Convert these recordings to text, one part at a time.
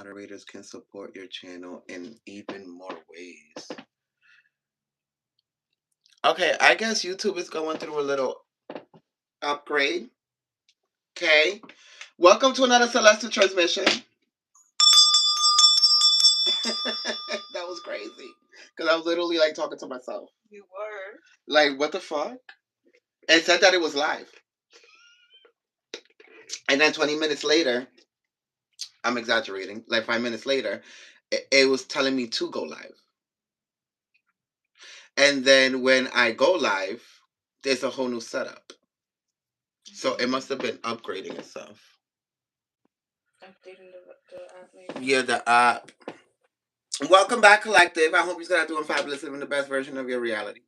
moderators can support your channel in even more ways. Okay, I guess YouTube is going through a little upgrade. Okay. Welcome to another Celestial Transmission. That was crazy. Because I was literally like talking to myself. You were. Like, what the fuck? It said that it was live. And then 20 minutes later, I'm exaggerating, like 5 minutes later, it was telling me to go live. And then when I go live, there's a whole new setup. So it must have been upgrading itself. Updating the app maybe. Yeah, the app. Welcome back, Collective. I hope you're still doing fabulous, living the best version of your reality.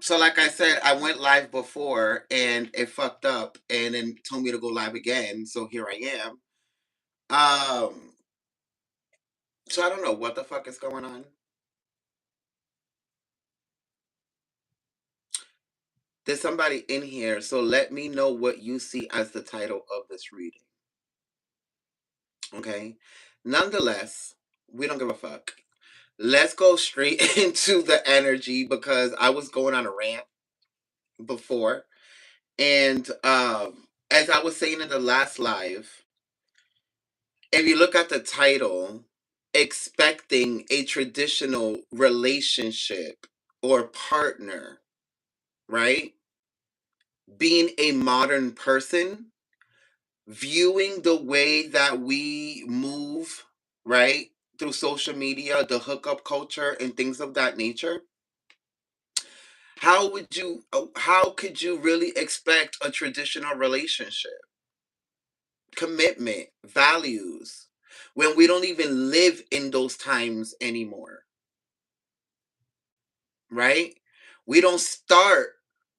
So like I said, I went live before and it fucked up and then told me to go live again. So here I am. So I don't know what the fuck is going on. There's somebody in here, so let me know what you see as the title of this reading. Okay? Nonetheless, we don't give a fuck. Let's go straight into the energy because I was going on a rant before. And as I was saying in the last live, if you look at the title, expecting a traditional relationship or partner, right? Being a modern person, viewing the way that we move, right, through social media, the hookup culture and things of that nature, how could you really expect a traditional relationship, commitment, values, when we don't even live in those times anymore, right? We don't start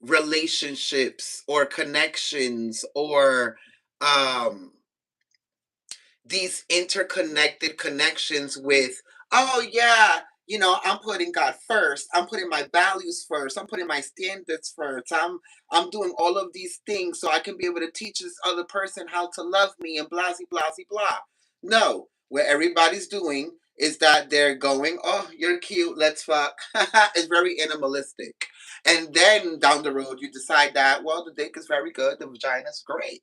relationships or connections or these interconnected connections with, oh yeah, I'm putting God first, I'm putting my values first, I'm putting my standards first, I'm doing all of these things so I can be able to teach this other person how to love me and blah blah blah blah. No, what everybody's doing is that they're going, oh, you're cute, let's fuck. It's very animalistic. And then down the road you decide that, well, the dick is very good, the vagina's great.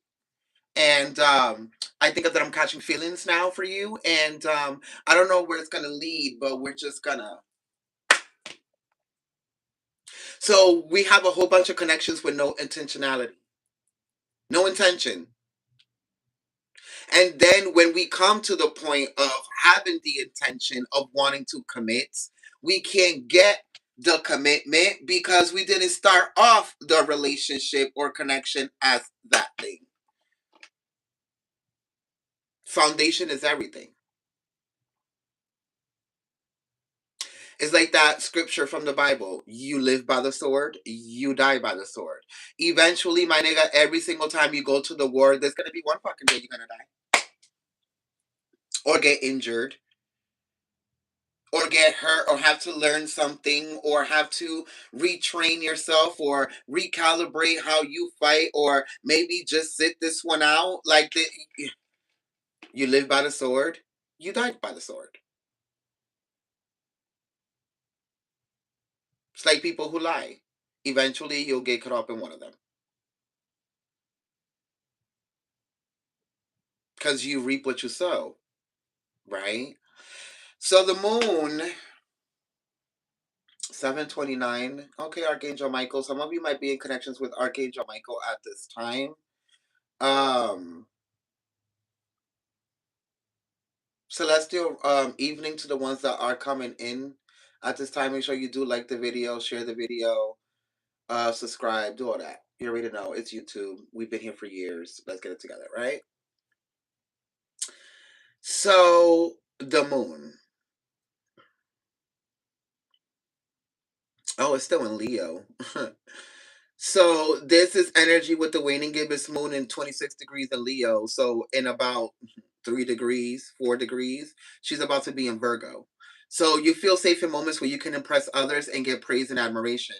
And I think that I'm catching feelings now for you. And I don't know where it's going to lead, but we're just going to. So we have a whole bunch of connections with no intentionality, no intention. And then when we come to the point of having the intention of wanting to commit, we can't get the commitment because we didn't start off the relationship or connection as that thing. Foundation is everything. It's like that scripture from the Bible. You live by the sword, you die by the sword. Eventually, my nigga, every single time you go to the war, there's going to be one fucking day you're going to die. Or get injured. Or get hurt, or have to learn something, or have to retrain yourself, or recalibrate how you fight, or maybe just sit this one out. Like, you live by the sword, you died by the sword. It's like people who lie. Eventually, you'll get caught up in one of them. Because you reap what you sow, right? So the moon, 729. Okay, Archangel Michael. Some of you might be in connections with Archangel Michael at this time. Celestial evening to the ones that are coming in at this time. Make sure you do like the video, share the video, subscribe, do all that. You already know it's YouTube. We've been here for years. Let's get it together, right? So the moon. Oh, it's still in Leo. So this is energy with the waning gibbous moon in 26 degrees in Leo. So in about 3 degrees, 4 degrees, she's about to be in Virgo. So you feel safe in moments where you can impress others and get praise and admiration.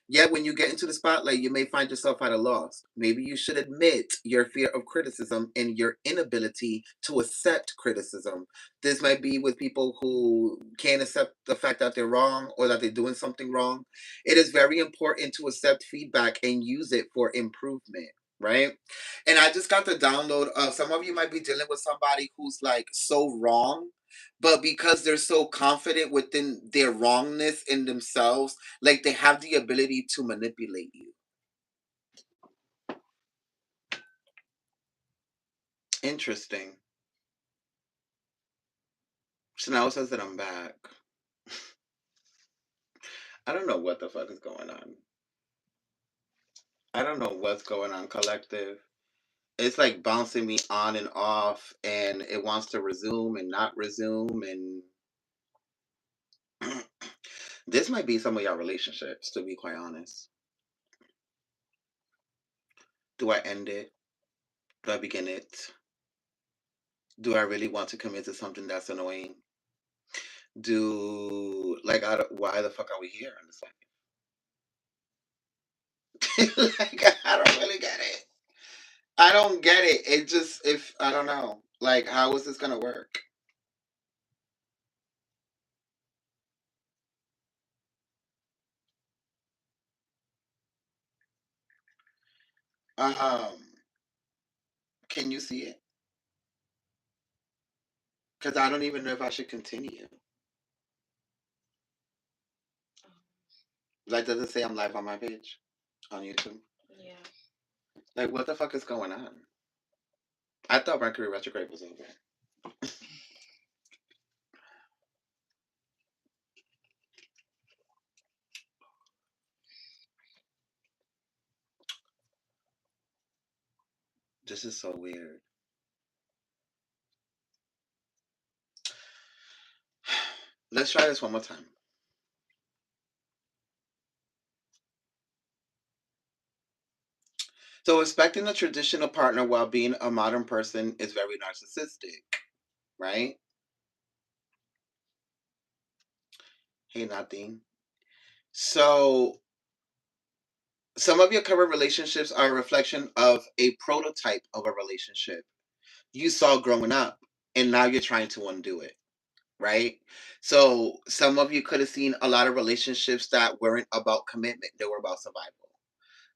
Yet when you get into the spotlight, you may find yourself at a loss. Maybe you should admit your fear of criticism and your inability to accept criticism. This might be with people who can't accept the fact that they're wrong or that they're doing something wrong. It is very important to accept feedback and use it for improvement, right? And I just got the download of some of you might be dealing with somebody who's like so wrong, but because they're so confident within their wrongness in themselves, like they have the ability to manipulate you. Interesting. So now it says that I'm back. I don't know what the fuck is going on. I don't know what's going on, collective. It's like bouncing me on and off, and it wants to resume and not resume. And this might be some of your relationships, to be quite honest. Do I end it? Do I begin it? Do I really want to commit to something that's annoying? Do like why the fuck are we here on this like I don't really get it. I don't get it. It just if I don't know. Like how is this gonna work? Um, can you see it? Because I don't even know if I should continue. Like does it say I'm live on my page on YouTube? Yeah. Like what the fuck is going on? I thought Mercury retrograde was over. This is so weird. Let's try this one more time. So expecting a traditional partner while being a modern person is very narcissistic, right? Hey, nothing. So some of your current relationships are a reflection of a prototype of a relationship you saw growing up, and now you're trying to undo it, right? So some of you could have seen a lot of relationships that weren't about commitment, they were about survival.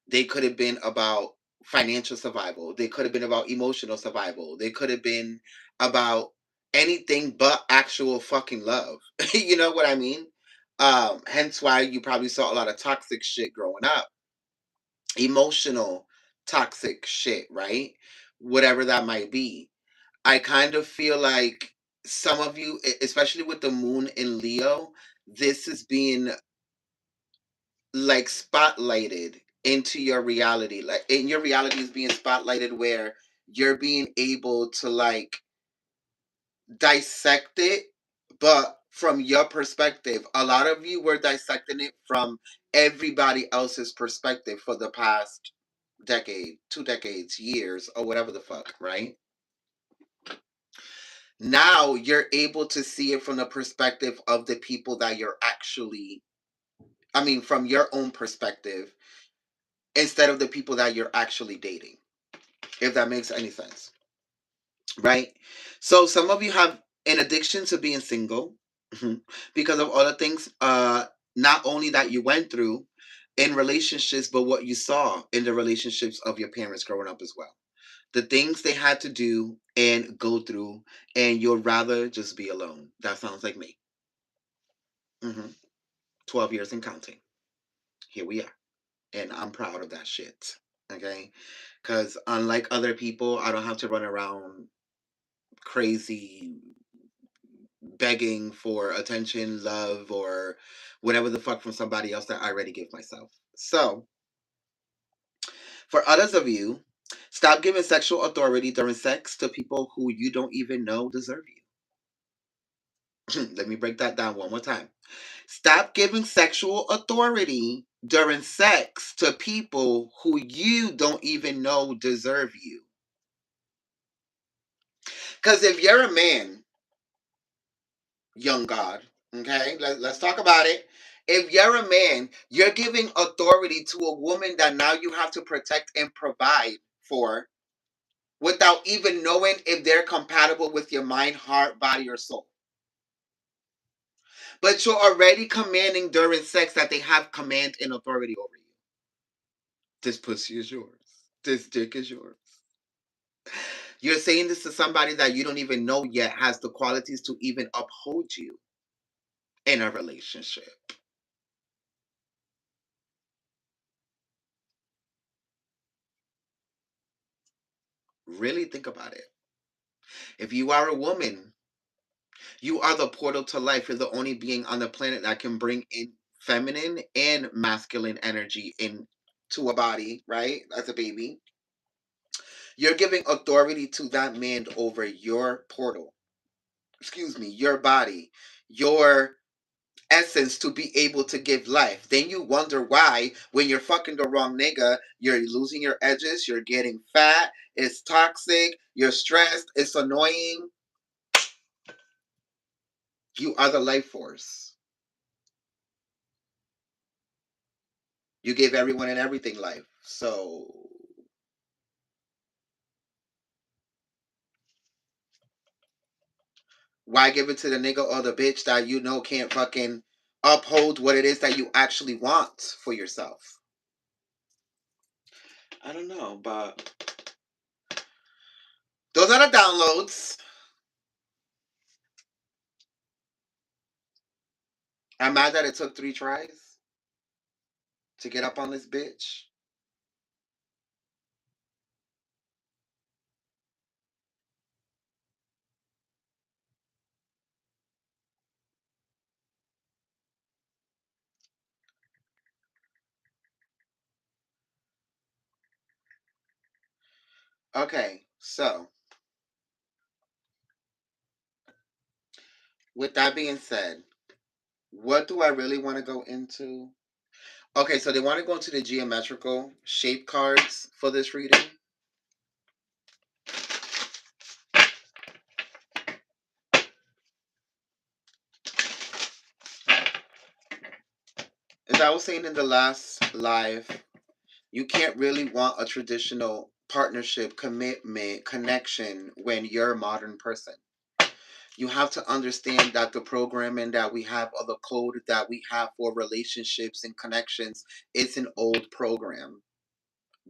They could have been about financial survival. They could have been about emotional survival. They could have been about anything but actual fucking love. You know what I mean? Hence why you probably saw a lot of toxic shit growing up, emotional toxic shit, right? Whatever that might be. I kind of feel like some of you, especially with the moon in Leo, this is being like spotlighted into your reality. Like in your reality is being spotlighted where you're being able to like dissect it, but from your perspective. A lot of you were dissecting it from everybody else's perspective for the past decade, 2 decades, years, or whatever the fuck, right? Now you're able to see it from the perspective of the people that you're actually, I mean, from your own perspective, instead of the people that you're actually dating, if that makes any sense, right? So some of you have an addiction to being single because of all the things, not only that you went through in relationships, but what you saw in the relationships of your parents growing up as well. The things they had to do and go through, and you'd rather just be alone. That sounds like me. 12 years and counting. Here we are. And I'm proud of that shit. Okay? Because unlike other people, I don't have to run around crazy begging for attention, love, or whatever the fuck from somebody else that I already give myself. So, for others of you, stop giving sexual authority during sex to people who you don't even know deserve you. Let me break that down one more time. Stop giving sexual authority during sex to people who you don't even know deserve you. Because if you're a man, young God, okay, let's talk about it. If you're a man, you're giving authority to a woman that now you have to protect and provide for without even knowing if they're compatible with your mind, heart, body, or soul. But you're already commanding during sex that they have command and authority over you. This pussy is yours. This dick is yours. You're saying this to somebody that you don't even know yet has the qualities to even uphold you in a relationship. Really think about it. If you are a woman, you are the portal to life. You're the only being on the planet that can bring in feminine and masculine energy into a body, right? As a baby. You're giving authority to that man over your portal. Excuse me, your body, your essence to be able to give life. Then you wonder why, when you're fucking the wrong nigga, you're losing your edges, you're getting fat, it's toxic, you're stressed, it's annoying. You are the life force. You gave everyone and everything life. So why give it to the nigga or the bitch that you know can't fucking uphold what it is that you actually want for yourself? I don't know, but those are the downloads. I'm mad that it took 3 tries to get up on this bitch. Okay, so with that being said, what do I really want to go into? Okay, so they want to go into the geometrical shape cards for this reading. As I was saying in the last live, you can't really want a traditional partnership, commitment, connection when you're a modern person. You have to understand that the programming that we have, or the code that we have for relationships and connections, is an old program.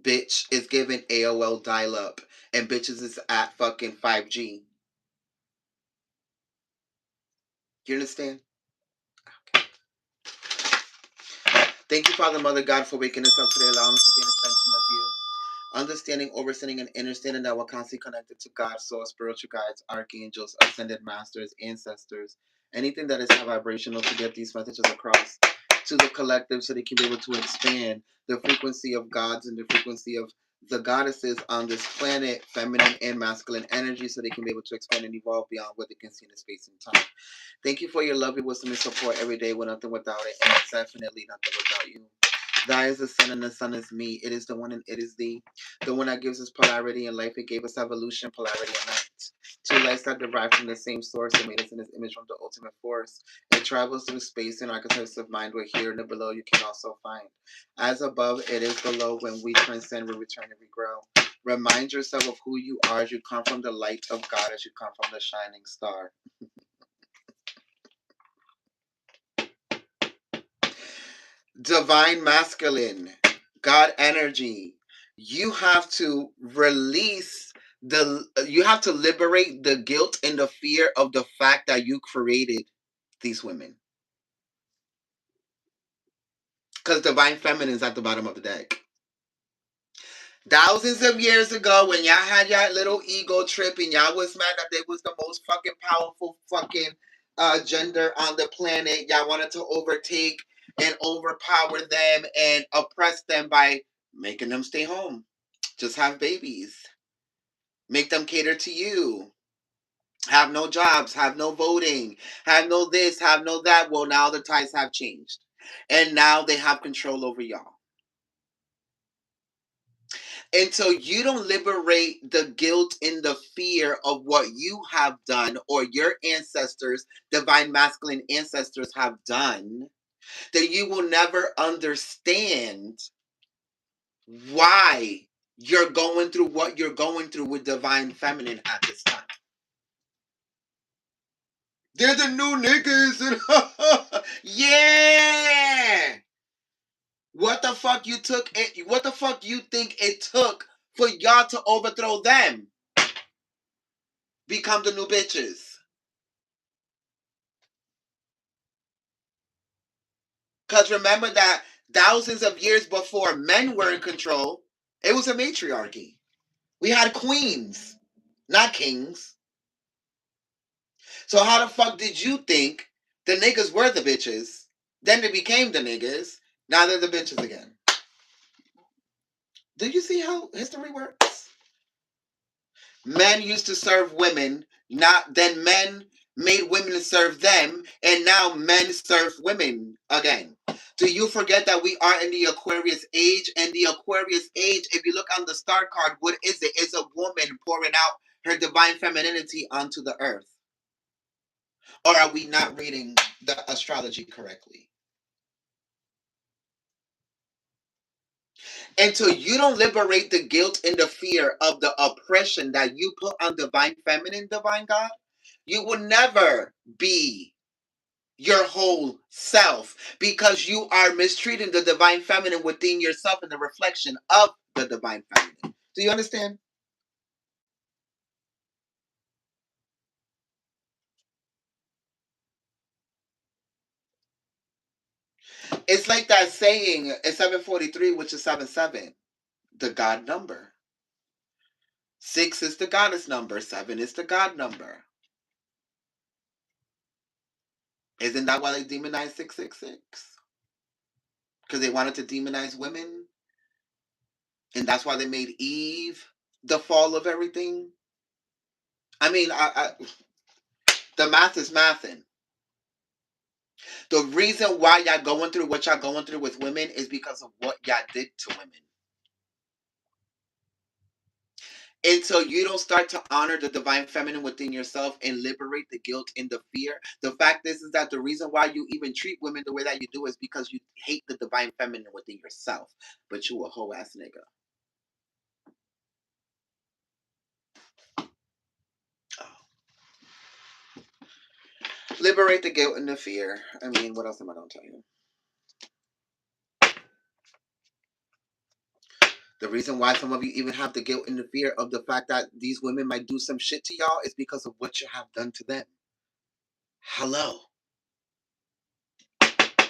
Bitch is given AOL dial up, and bitches is at fucking 5G. You understand? Thank you, Father, Mother, God, for waking us up today, allowing us to be an extension of you. Understanding, overstanding, and understanding that we're constantly connected to God, source, spiritual guides, archangels, ascended masters, ancestors, anything that is high vibrational, to get these messages across to the collective so they can be able to expand the frequency of gods and the frequency of the goddesses on this planet, feminine and masculine energy, so they can be able to expand and evolve beyond what they can see in space and time. Thank you for your love, your wisdom, and support every day. We're nothing without it, and it's definitely nothing without you. Thy is the sun, and the sun is me. It is the one, and it is thee. The one that gives us polarity in life. It gave us evolution, polarity, and night. Two lights that derive from the same source. It made us in His image from the ultimate force. It travels through space and archetypes of mind. We're here and the below you can also find. As above, it is below. When we transcend, we return and we grow. Remind yourself of who you are as you come from the light of God, as you come from the shining star. Divine masculine, God energy. You have to release you have to liberate the guilt and the fear of the fact that you created these women. Because divine feminine is at the bottom of the deck. Thousands of years ago, when y'all had y'all little ego trip and y'all was mad that they was the most fucking powerful fucking gender on the planet, y'all wanted to overtake and overpower them and oppress them by making them stay home. Just have babies. Make them cater to you. Have no jobs, have no voting, have no this, have no that. Well, now the tides have changed. And now they have control over y'all. Until you don't liberate the guilt and the fear of what you have done or your ancestors, divine masculine ancestors, have done, then you will never understand why you're going through what you're going through with divine feminine at this time. They're the new niggas. Yeah. What the fuck you took it? What the fuck you think it took for y'all to overthrow them? Become the new bitches. Because remember that thousands of years before men were in control, it was a matriarchy. We had queens, not kings. So how the fuck did you think the niggas were the bitches? Then they became the niggas. Now they're the bitches again. Do you see how history works? Men used to serve women, not then men made women serve them, and now men serve women again. Do you forget that we are in the Aquarius age? And the Aquarius age, if you look on the star card, what is it? It's a woman pouring out her divine femininity onto the earth. Or are we not reading the astrology correctly? Until you don't liberate the guilt and the fear of the oppression that you put on divine feminine, divine God, you will never be your whole self because you are mistreating the divine feminine within yourself and the reflection of the divine feminine. Do you understand? It's like that saying, it's 743, which is 77, the God number. 6 is the goddess number, 7 is the God number. Isn't that why they demonized 666? Because they wanted to demonize women? And that's why they made Eve the fall of everything? I mean, the math is mathing. The reason why y'all going through what y'all going through with women is because of what y'all did to women. Until you don't start to honor the divine feminine within yourself and liberate the guilt and the fear, the fact is that the reason why you even treat women the way that you do is because you hate the divine feminine within yourself. But you a whole ass nigga. Oh. Liberate the guilt and the fear. I mean, what else am I gonna tell you? The reason why some of you even have the guilt and the fear of the fact that these women might do some shit to y'all is because of what you have done to them. Hello.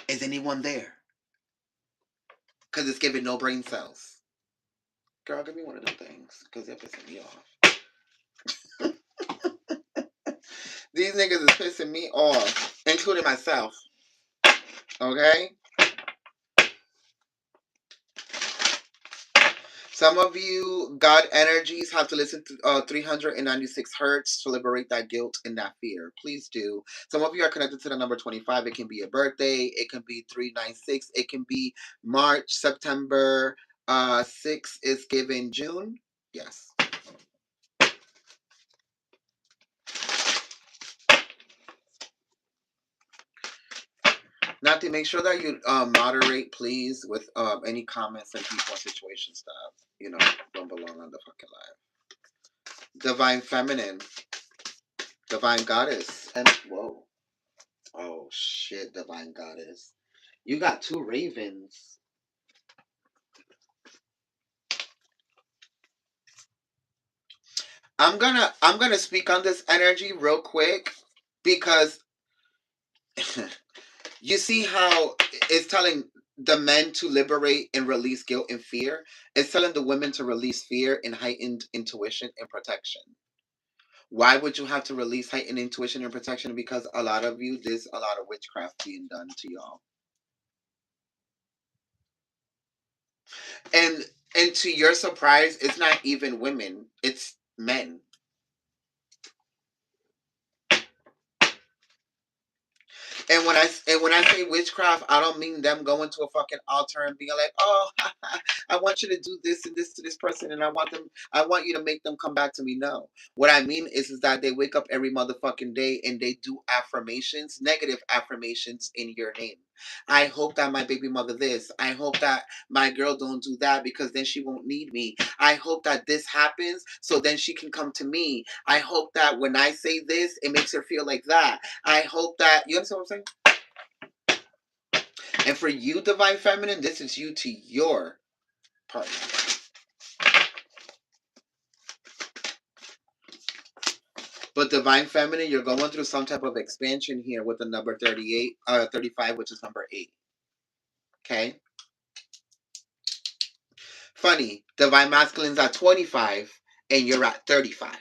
Is anyone there? Because it's giving no brain cells. Girl, give me one of them things. Because they're pissing me off. These niggas is pissing me off. Including myself. Okay? Some of you God energies have to listen to 396 hertz to liberate that guilt and that fear. Please do. Some of you are connected to the number 25. It can be a birthday. It can be 396. It can be March, September. 6 is given June. Yes. Not to make sure that you moderate, please, with any comments and people and situation stuff. You know, don't belong on the fucking live. Divine feminine, divine goddess, and whoa, oh shit, divine goddess. You got two ravens. I'm gonna speak on this energy real quick because you see how it's telling the men to liberate and release guilt and fear. It's telling the women to release fear and heightened intuition and protection. Why would you have to release heightened intuition and protection? Because a lot of you, there's a lot of witchcraft being done to y'all. And and to your surprise, it's not even women, it's men. And when I say witchcraft, I don't mean them going to a fucking altar and being like, "Oh, I want you to do this and this to this person, and I want you to make them come back to me." No, what I mean is that they wake up every motherfucking day and they do affirmations, negative affirmations in your name. I hope that my baby mother this. I hope that my girl don't do that because then she won't need me. I hope that this happens so then she can come to me. I hope that when I say this, it makes her feel like that. I hope that, you understand what I'm saying? And for you, Divine Feminine, this is you to your partner. But Divine Feminine, you're going through some type of expansion here with the number 35, which is number 8. Okay? Funny, Divine Masculine's at 25 and you're at 35.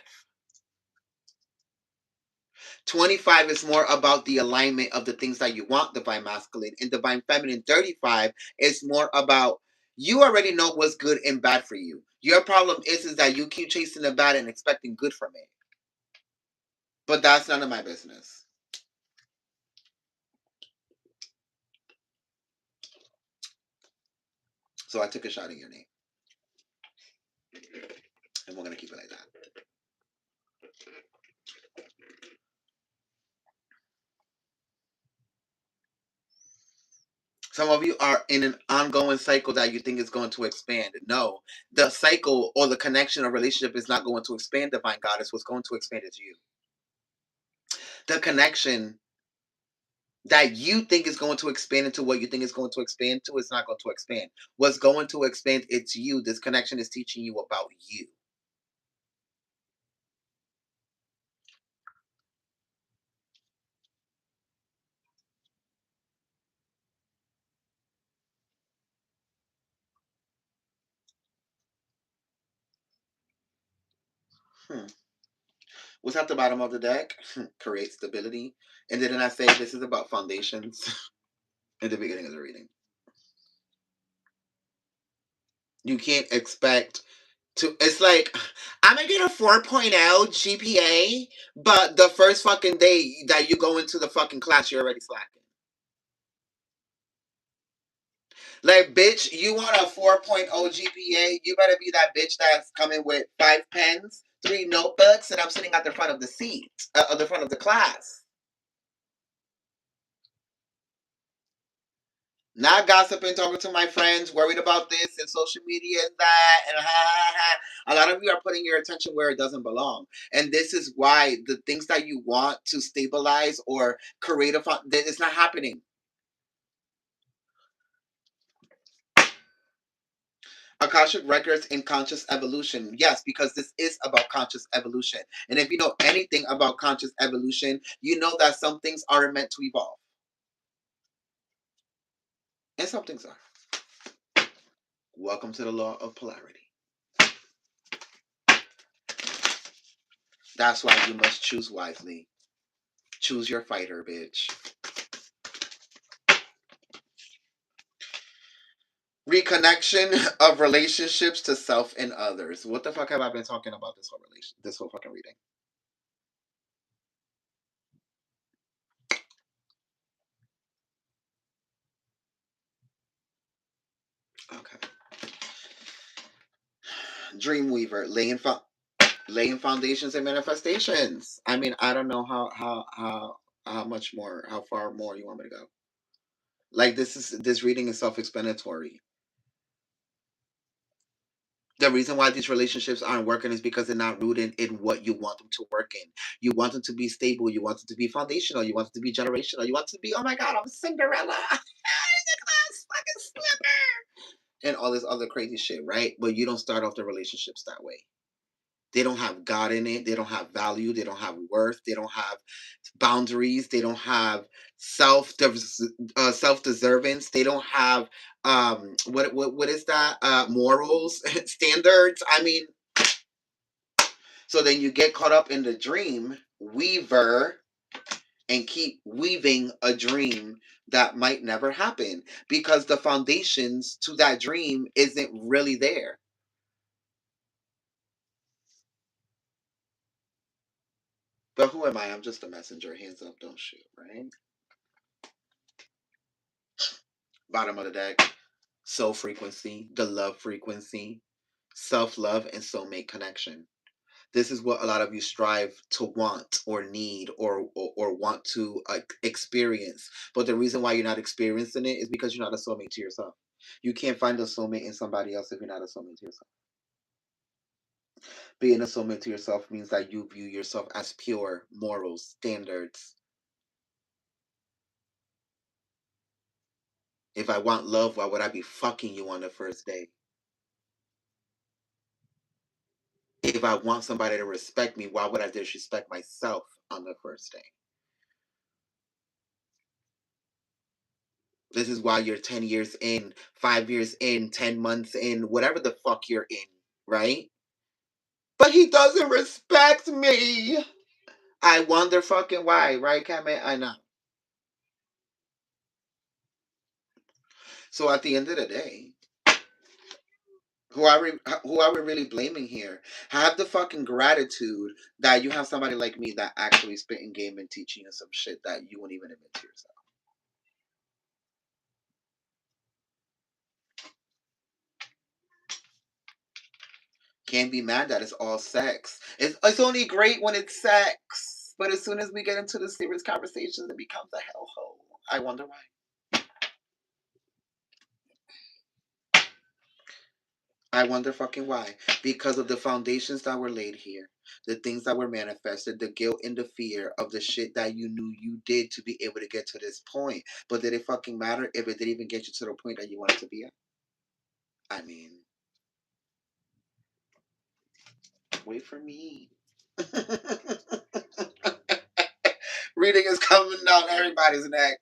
25 is more about the alignment of the things that you want, Divine Masculine. And Divine Feminine 35 is more about you already know what's good and bad for you. Your problem is that you keep chasing the bad and expecting good from it. But that's none of my business. So I took a shot in your name. And we're going to keep it like that. Some of you are in an ongoing cycle that you think is going to expand. No, the cycle or the connection or relationship is not going to expand, Divine Goddess. What's going to expand is you. The connection that you think is going to expand into what you think is going to expand to is not going to expand. What's going to expand, it's you. This connection is teaching you about you. Hmm. What's at the bottom of the deck? Create stability. And didn't I say this is about foundations in the beginning of the reading? You can't expect to. It's like, I'm gonna get a 4.0 GPA, but the first fucking day that you go into the fucking class, you're already slacking. Like, bitch, you want a 4.0 GPA? You better be that bitch that's coming with 5 pens, 3 notebooks, and I'm sitting at the front of the seat, at the front of the class. Not gossiping, talking to my friends, worried about this and social media and that, and ha ha ha. A lot of you are putting your attention where it doesn't belong. And this is why the things that you want to stabilize or create it's not happening. Akashic records in conscious evolution. Yes, because this is about conscious evolution. And if you know anything about conscious evolution, you know that some things aren't meant to evolve. And some things are. Welcome to the law of polarity. That's why you must choose wisely. Choose your fighter, bitch. Reconnection of relationships to self and others. What the fuck have I been talking about this whole fucking reading? Okay. Dreamweaver, laying foundations and manifestations. I mean, I don't know how much more, how far more you want me to go. Like, this reading is self-explanatory. The reason why these relationships aren't working is because they're not rooted in what you want them to work in. You want them to be stable. You want them to be foundational. You want them to be generational. You want them to be, oh my God, I'm Cinderella. Fucking slipper. And all this other crazy shit, right? But you don't start off the relationships that way. They don't have God in it. They don't have value. They don't have worth. They don't have boundaries. They don't have self deservance. They don't have what is that? Morals, standards. I mean, so then you get caught up in the dream weaver and keep weaving a dream that might never happen because the foundations to that dream isn't really there. But who am I? I'm just a messenger. Hands up, don't shoot, right? Bottom of the deck. Soul frequency, the love frequency, self love, and soulmate connection. This is what a lot of you strive to want or need or want to experience. But the reason why you're not experiencing it is because you're not a soulmate to yourself. You can't find a soulmate in somebody else if you're not a soulmate to yourself. Being a soulmate to yourself means that you view yourself as pure morals, standards. If I want love, why would I be fucking you on the first day? If I want somebody to respect me, why would I disrespect myself on the first day? This is why you're 10 years in, 5 years in, 10 months in, whatever the fuck you're in, right? But he doesn't respect me. I wonder fucking why, right, Kame? I know. So at the end of the day, who are we really blaming here? Have the fucking gratitude that you have somebody like me that actually spitting game and teaching you some shit that you won't even admit to yourself. Can't be mad that it's all sex. It's only great when it's sex, but as soon as we get into the serious conversations, it becomes a hellhole. I wonder why. I wonder fucking why. Because of the foundations that were laid here, the things that were manifested, the guilt and the fear of the shit that you knew you did to be able to get to this point. But did it fucking matter if it didn't even get you to the point that you wanted to be at? I mean, wait for me. Reading is coming down everybody's neck.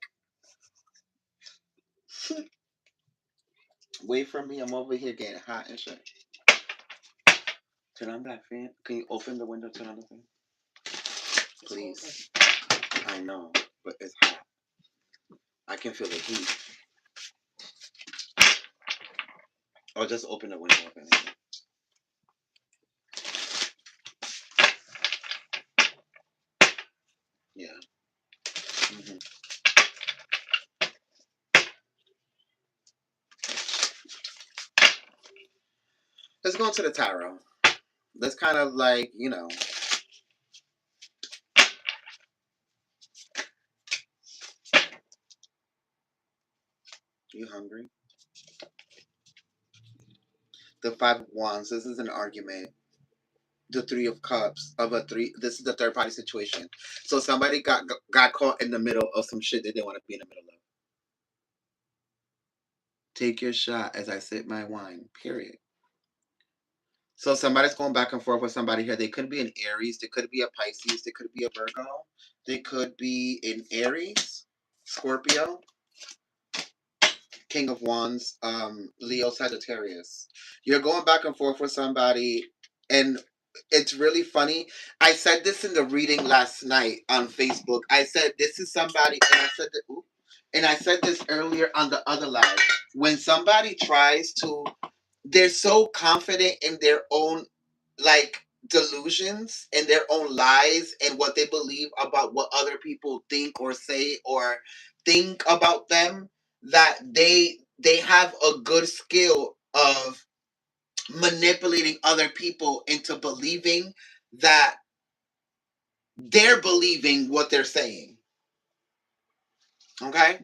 Wait for me. I'm over here getting hot and shit. Turn on that fan. Can you open the window? Turn on the fan, please. I know, but it's hot. I can feel the heat. Or just open the window up anything. Yeah. hmm Let's go into the tarot. Let's kind of like, you hungry? The Five of Wands. This is an argument. The Three of Cups of a three. This is the third party situation. So somebody got caught in the middle of some shit they didn't want to be in the middle of. Take your shot as I sip my wine. Period. So somebody's going back and forth with somebody here. They could be an Aries. They could be a Pisces. They could be a Virgo. They could be an Aries, Scorpio, King of Wands, Leo, Sagittarius. You're going back and forth with somebody, and it's really funny. I said this in the reading last night on Facebook. I said this is somebody, and I said that, and I said this earlier on the other live. When somebody tries to, they're so confident in their own like delusions and their own lies and what they believe about what other people think or say or think about them that they have a good skill of manipulating other people into believing that they're believing what they're saying. Okay?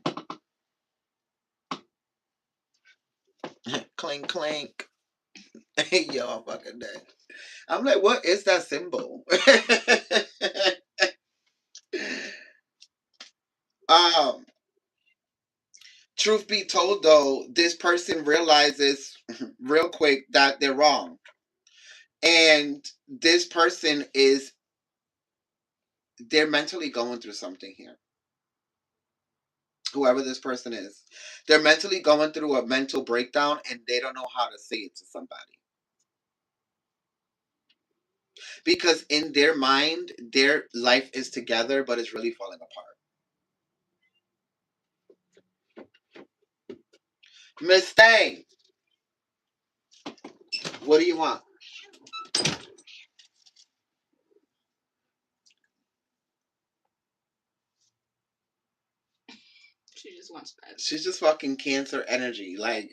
Clink clink. Yo, I'm fucking dead. I'm like, what is that symbol? um Truth be told, though, this person realizes real quick that they're wrong. And this person they're mentally going through something here. Whoever this person is, they're mentally going through a mental breakdown and they don't know how to say it to somebody. Because in their mind, their life is together, but it's really falling apart. Miss Stang, what do you want? She just wants pets. She's just fucking Cancer energy. Like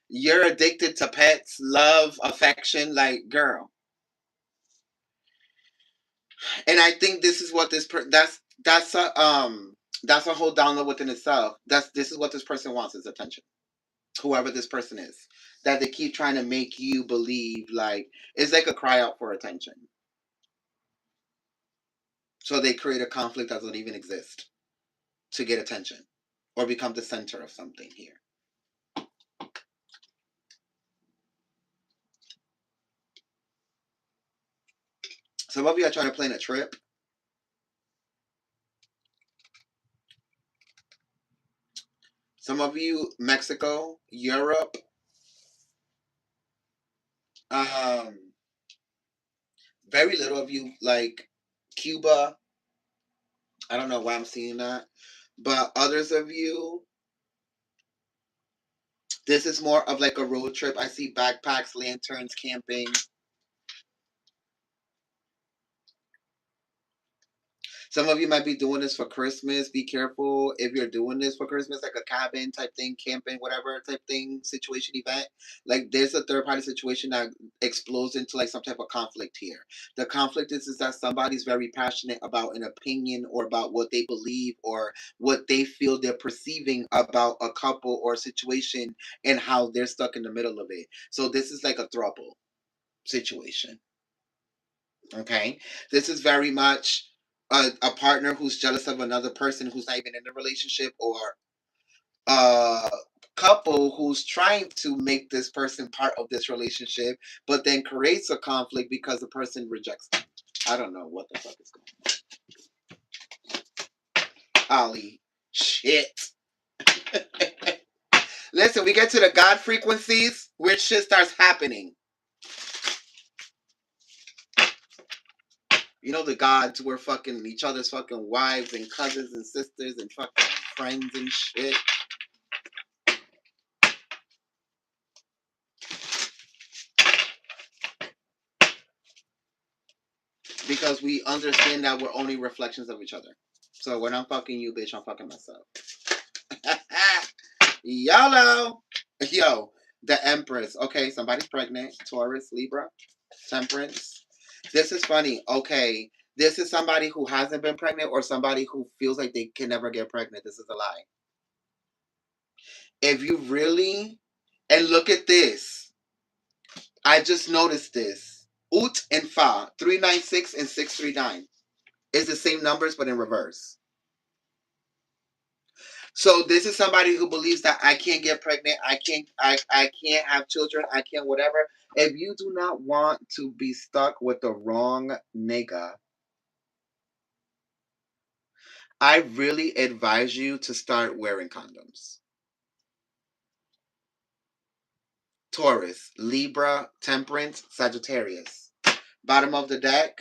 you're addicted to pets, love, affection. Like, girl, And I think this is what that's a whole download within itself. This is what this person wants is attention. Whoever this person is, that they keep trying to make you believe like it's like a cry out for attention. So they create a conflict that doesn't even exist to get attention or become the center of something here. Some of you are trying to plan a trip. Some of you, Mexico, Europe, um, very little of you like Cuba. I don't know why I'm seeing that. But others of you, this is more of like a road trip. I see backpacks, lanterns, camping. Some of you might be doing this for Christmas. Be careful if you're doing this for Christmas, like a cabin type thing, camping, whatever type thing, situation, event. Like there's a third party situation that explodes into like some type of conflict here. The conflict is that somebody's very passionate about an opinion or about what they believe or what they feel they're perceiving about a couple or situation and how they're stuck in the middle of it. So this is like a throuple situation. Okay, this is very much a partner who's jealous of another person who's not even in a relationship, or a couple who's trying to make this person part of this relationship, but then creates a conflict because the person rejects them. I don't know what the fuck is going on. Holly, shit. Listen, we get to the God frequencies, where shit starts happening. You know the gods were fucking each other's fucking wives and cousins and sisters and fucking friends and shit. Because we understand that we're only reflections of each other. So when I'm fucking you, bitch, I'm fucking myself. YOLO! Yo, the Empress. Okay, somebody's pregnant. Taurus, Libra, Temperance. This is funny. Okay, this is somebody who hasn't been pregnant or somebody who feels like they can never get pregnant. This is a lie. If you really, and look at this, I just noticed this. Ut and Fa, 396 and 639. Is the same numbers but in reverse. So this is somebody who believes that I can't get pregnant, I can't have children, I can't whatever. If you do not want to be stuck with the wrong nigga, I really advise you to start wearing condoms. Taurus, Libra, Temperance, Sagittarius. Bottom of the deck,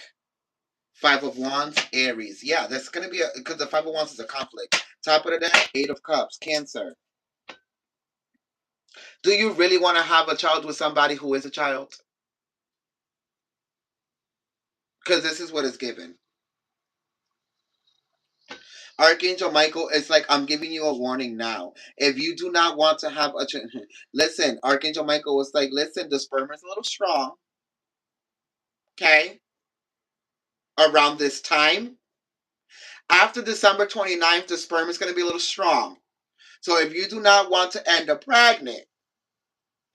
Five of Wands, Aries. Yeah, that's gonna be because the Five of Wands is a conflict. Top of the deck, Eight of Cups, Cancer. Do you really want to have a child with somebody who is a child? Because this is what is given. Archangel Michael is like, I'm giving you a warning now. If you do not want to have a child, listen, Archangel Michael was like, listen, the sperm is a little strong. Okay. Around this time. After December 29th, the sperm is going to be a little strong. So if you do not want to end up pregnant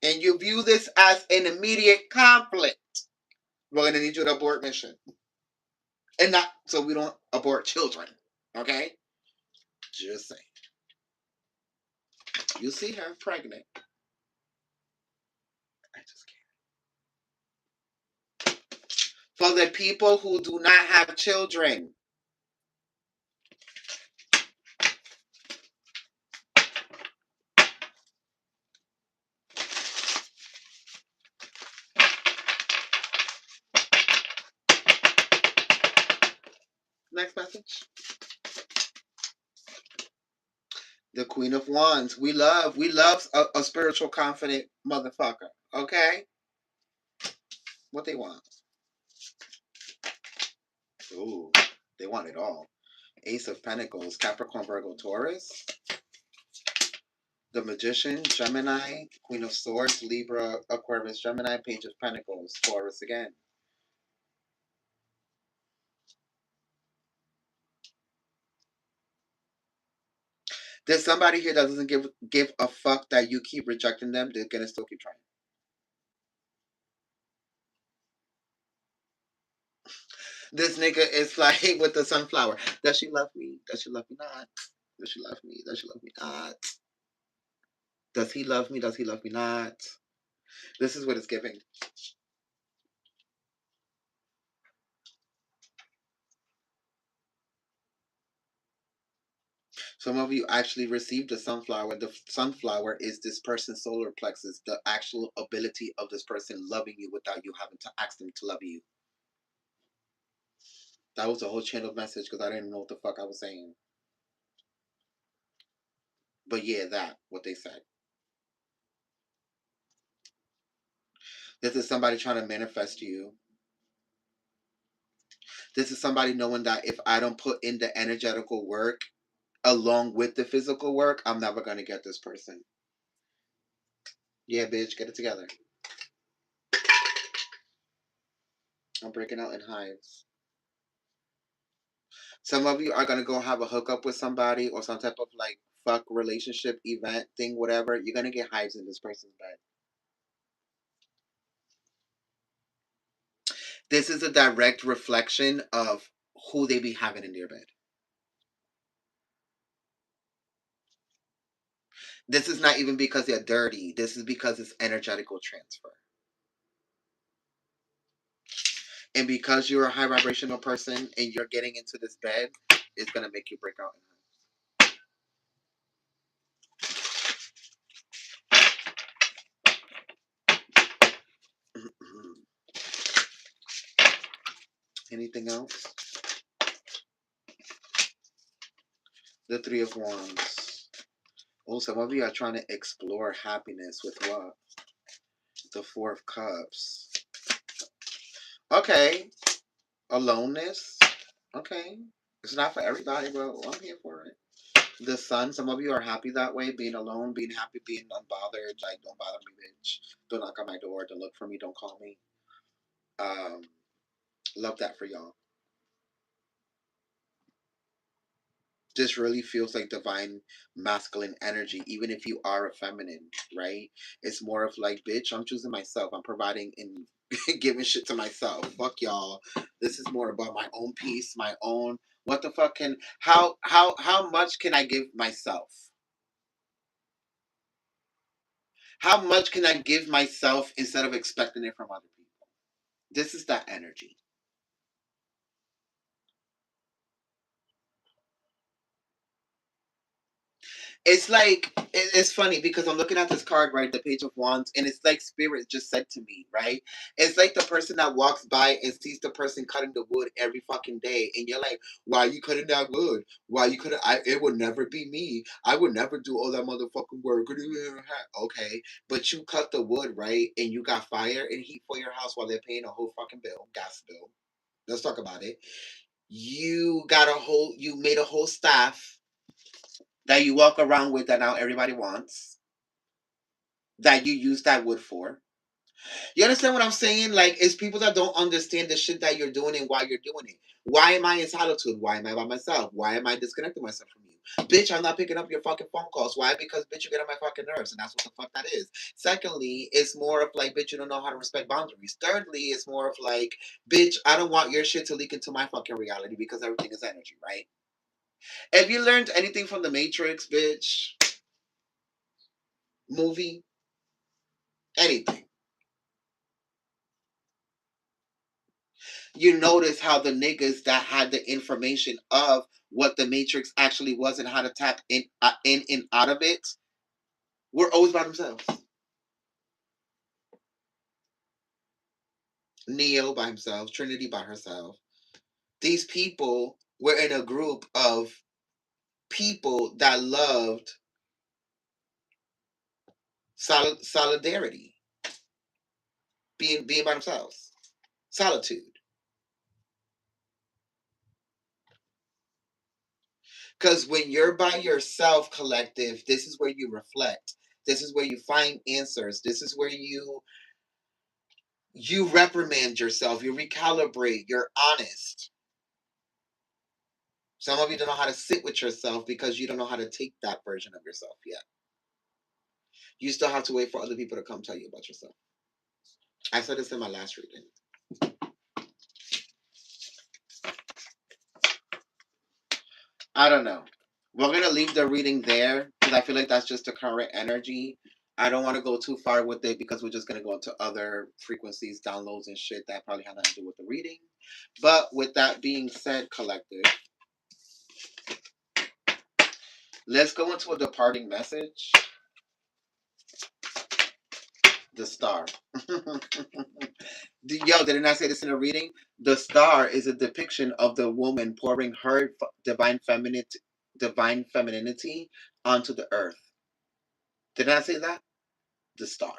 and you view this as an immediate conflict, we're going to need you to abort mission. And not so we don't abort children. Okay? Just saying. You see her pregnant. I just can't. For the people who do not have children. Next message. The Queen of Wands. We love a spiritual confident motherfucker. Okay? What they want? Ooh, they want it all. Ace of Pentacles, Capricorn, Virgo, Taurus. The Magician, Gemini, Queen of Swords, Libra, Aquarius, Gemini, Page of Pentacles, Taurus again. There's somebody here that doesn't give a fuck that you keep rejecting them. They're gonna still keep trying. This nigga is like with the sunflower. Does she love me? Does she love me not? Does she love me? Does she love me not? Does he love me? Does he love me not? This is what it's giving. Some of you actually received a sunflower. The sunflower is this person's solar plexus, the actual ability of this person loving you without you having to ask them to love you. That was a whole channel message because I didn't know what the fuck I was saying. But yeah, that, what they said. This is somebody trying to manifest you. This is somebody knowing that if I don't put in the energetical work along with the physical work, I'm never going to get this person. Yeah, bitch, get it together. I'm breaking out in hives. Some of you are going to go have a hookup with somebody or some type of like fuck relationship event thing, whatever. You're going to get hives in this person's bed. This is a direct reflection of who they be having in their bed. This is not even because they're dirty. This is because it's energetical transfer. And because you're a high vibrational person and you're getting into this bed, it's going to make you break out. Anything else? The Three of Wands. Oh, some of you are trying to explore happiness with what? The Four of Cups. Okay. Aloneness. Okay. It's not for everybody, but I'm here for it. The Sun. Some of you are happy that way, being alone, being happy, being unbothered. Like, don't bother me, bitch. Don't knock on my door. Don't look for me. Don't call me. Um, love that for y'all. This really feels like divine masculine energy, even if you are a feminine, right? It's more of like, bitch, I'm choosing myself. I'm providing and giving shit to myself. Fuck y'all. This is more about my own peace, my own what the fuck can how much can I give myself? How much can I give myself instead of expecting it from other people? This is that energy. It's like it's funny because I'm looking at this card, right, the Page of Wands, and it's like Spirit just said to me, right? It's like the person that walks by and sees the person cutting the wood every fucking day, and you're like, "Why are you cutting that wood? Why you couldn't? It would never be me. I would never do all that motherfucking work." Okay, but you cut the wood, right, and you got fire and heat for your house while they're paying a whole fucking bill, gas bill. Let's talk about it. You made a whole staff that you walk around with that now everybody wants, that you use that wood for. You understand what I'm saying? Like, it's people that don't understand the shit that you're doing and why you're doing it. Why am I in solitude? Why am I by myself? Why am I disconnecting myself from you? Bitch, I'm not picking up your fucking phone calls. Why? Because, bitch, you get on my fucking nerves, and that's what the fuck that is. Secondly, it's more of like, bitch, you don't know how to respect boundaries. Thirdly, it's more of like, bitch, I don't want your shit to leak into my fucking reality because everything is energy, right? Have you learned anything from the Matrix, bitch? Movie? Anything. You notice how the niggas that had the information of what the Matrix actually was and how to tap in and out of it were always by themselves. Neo by himself, Trinity by herself. These people were in a group of people that loved solidarity, being by themselves, solitude. Because when you're by yourself, collective, this is where you reflect. This is where you find answers. This is where you reprimand yourself, you recalibrate, you're honest. Some of you don't know how to sit with yourself because you don't know how to take that version of yourself yet. You still have to wait for other people to come tell you about yourself. I said this in my last reading. I don't know. We're going to leave the reading there because I feel like that's just the current energy. I don't want to go too far with it because we're just going to go into other frequencies, downloads, and shit that probably have nothing to do with the reading. But with that being said, collective, let's go into a departing message. The star. Yo, didn't I say this in a reading? The star is a depiction of the woman pouring her divine femininity onto the earth. Didn't I say that? The star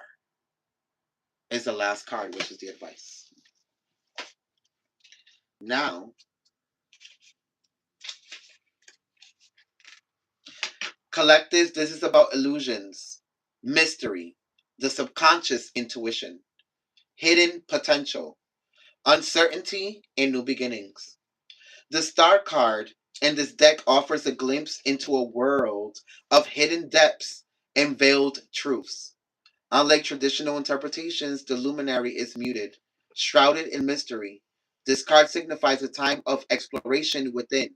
is the last card, which is the advice. Now, collectives, this is about illusions, mystery, the subconscious intuition, hidden potential, uncertainty, and new beginnings. The star card in this deck offers a glimpse into a world of hidden depths and veiled truths. Unlike traditional interpretations, the luminary is muted, shrouded in mystery. This card signifies a time of exploration within,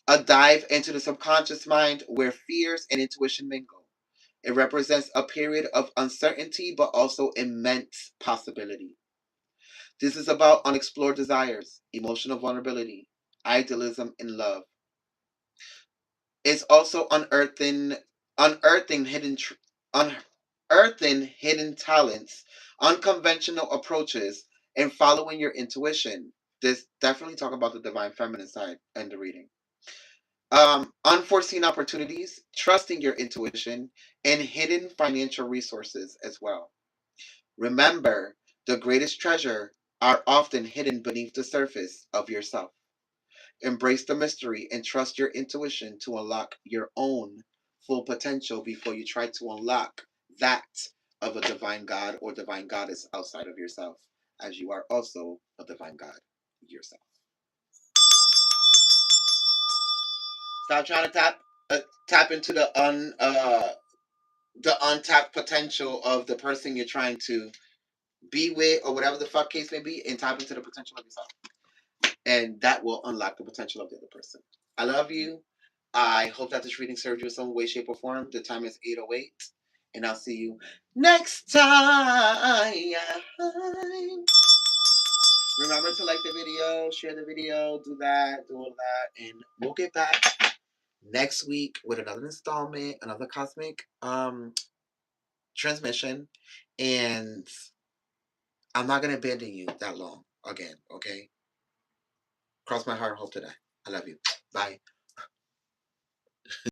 a dive into the subconscious mind where fears and intuition mingle. It represents a period of uncertainty but also immense possibility. This is about unexplored desires, emotional vulnerability, idealism, and love. It's also unearthing unearthing hidden talents, unconventional approaches, and following your intuition. This definitely talk about the divine feminine side in the reading. Unforeseen opportunities, trusting your intuition, and hidden financial resources as well. Remember, the greatest treasure are often hidden beneath the surface of yourself. Embrace the mystery and trust your intuition to unlock your own full potential before you try to unlock that of a divine god or divine goddess outside of yourself, as you are also a divine god yourself. Stop trying to tap into the untapped potential of the person you're trying to be with or whatever the fuck case may be, and tap into the potential of yourself. And that will unlock the potential of the other person. I love you. I hope that this reading served you in some way, shape, or form. The time is 8:08, and I'll see you next time. Remember to like the video, share the video, do that, do all that, and we'll get back next week with another installment, another cosmic transmission, and I'm not gonna abandon you that long again, okay? Cross my heart, hope to die. I love you. Bye.